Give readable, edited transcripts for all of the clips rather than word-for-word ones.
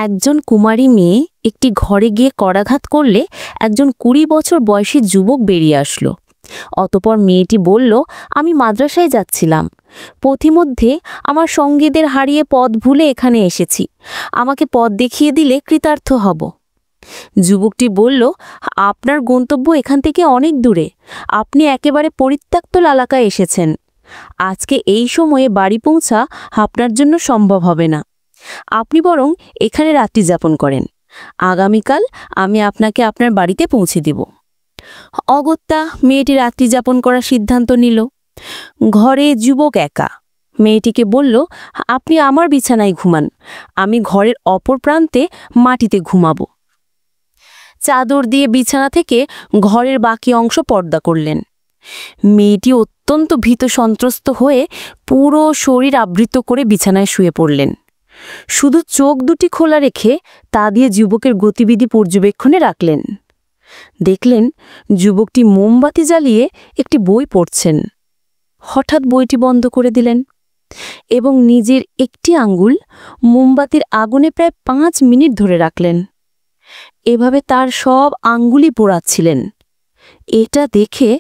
একজন কুমারী মেয়ে একটি ঘরে গিয়ে করাঘাত করলে একজন ২০ বছর বয়সী যুবক বেরিয়ে আসলো। অতপর মেয়েটি বলল, আমি মাদ্রাসায় যাচ্ছিলাম, পথিমধ্যে আমার সঙ্গীদের হারিয়ে পথ ভুলে এখানে এসেছি, আমাকে পথ দেখিয়ে দিলে কৃতার্থ হব। যুবকটি বলল, আপনার গন্তব্য এখান থেকে অনেক দূরে, আপনি একেবারে পরিত্যক্ত এলাকায় এসেছেন, আজকে এই সময়ে বাড়ি পৌঁছা আপনার জন্য সম্ভব হবে না, আপনি বরং এখানে রাত্রি যাপন করেন, আগামীকাল আমি আপনাকে আপনার বাড়িতে পৌঁছে দিব। অগত্যা মেয়েটি রাত্রি যাপন করার সিদ্ধান্ত নিল। ঘরে যুবক একা। মেয়েটিকে বলল, আপনি আমার বিছানায় ঘুমান, আমি ঘরের অপর প্রান্তে মাটিতে ঘুমাবো। চাদর দিয়ে বিছানা থেকে ঘরের বাকি অংশ পর্দা করলেন। মেয়েটি অত্যন্ত ভীত সন্ত্রস্ত হয়ে পুরো শরীর আবৃত করে বিছানায় শুয়ে পড়লেন। শুধু চোখ দুটি খোলা রেখে তা দিয়ে যুবকের গতিবিধি পর্যবেক্ষণে রাখলেন। দেখলেন যুবকটি মোমবাতি জ্বালিয়ে একটি বই পড়ছেন। হঠাৎ বইটি বন্ধ করে দিলেন এবং নিজের একটি আঙ্গুল মোমবাতির আগুনে প্রায় ৫ মিনিট ধরে রাখলেন। এভাবে তার সব আঙ্গুলই পোড়াচ্ছিলেন। এটা দেখে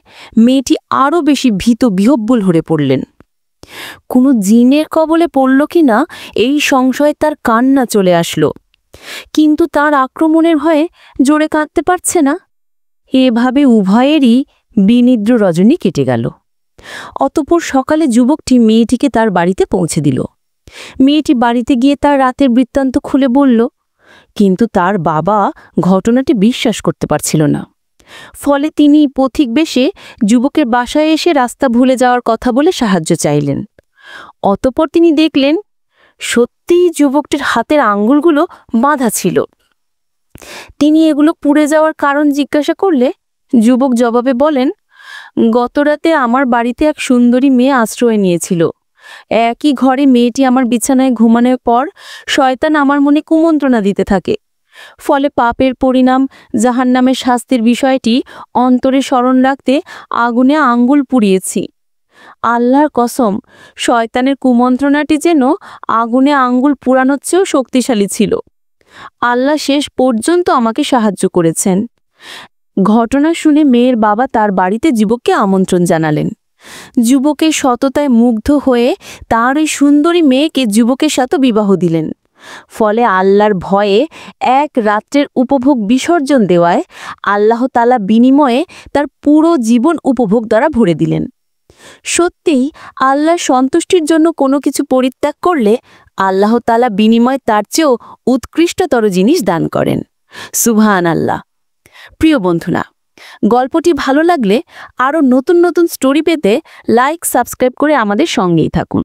মেয়েটি আরও বেশি ভীত বিহ্বল হয়ে পড়লেন। কোনো জিনের কবলে পড়ল কিনা এই সংশয়ে তার কান্না চলে আসলো, কিন্তু তার আক্রমণের ভয়ে জোরে কাঁদতে পারছে না। এভাবে উভয়েরই বিনিদ্র রজনী কেটে গেল। অতঃপর সকালে যুবকটি মেয়েটিকে তার বাড়িতে পৌঁছে দিল। মেয়েটি বাড়িতে গিয়ে তার রাতের বৃত্তান্ত খুলে বলল, কিন্তু তার বাবা ঘটনাটি বিশ্বাস করতে পারছিল না। ফলে তিনি পথিক বেশে যুবকের বাসায় এসে রাস্তা ভুলে যাওয়ার কথা বলে সাহায্য চাইলেন। অতঃপর তিনি দেখলেন সত্যিই যুবকটির হাতের আঙ্গুলগুলো বাঁধা ছিল। তিনি এগুলো পুড়ে যাওয়ার কারণ জিজ্ঞাসা করলে যুবক জবাবে বলেন, গতরাতে আমার বাড়িতে এক সুন্দরী মেয়ে আশ্রয় নিয়েছিল। একই ঘরে মেয়েটি আমার বিছানায় ঘুমানোর পর শয়তান আমার মনে কুমন্ত্রণা দিতে থাকে। ফলে পাপের পরিণাম জাহান্নামের শাস্তির বিষয়টি অন্তরে স্মরণ রাখতে আগুনে আঙ্গুল পুড়িয়েছি। আল্লাহর কসম, শয়তানের কুমন্ত্রণাটি যেন আগুনে আঙ্গুল পুরানোর চেয়েও শক্তিশালী ছিল। আল্লাহ শেষ পর্যন্ত আমাকে সাহায্য করেছেন। ঘটনা শুনে মেয়ের বাবা তার বাড়িতে যুবককে আমন্ত্রণ জানালেন। যুবকের সততায় মুগ্ধ হয়ে তার ওই সুন্দরী মেয়েকে যুবকের সাথে বিবাহ দিলেন। ফলে আল্লাহর ভয়ে এক রাত্রের উপভোগ বিসর্জন দেওয়ায় আল্লাহ তাআলা বিনিময়ে তার পুরো জীবন উপভোগ দ্বারা ভরে দিলেন। সত্যিই আল্লাহর সন্তুষ্টির জন্য কোনো কিছু পরিত্যাগ করলে আল্লাহ তাআলা বিনিময়ে তার চেয়েও উৎকৃষ্টতর জিনিস দান করেন। সুবহানাল্লাহ। প্রিয় বন্ধুরা, গল্পটি ভালো লাগলে আরও নতুন নতুন স্টোরি পেতে লাইক, সাবস্ক্রাইব করে আমাদের সঙ্গেই থাকুন।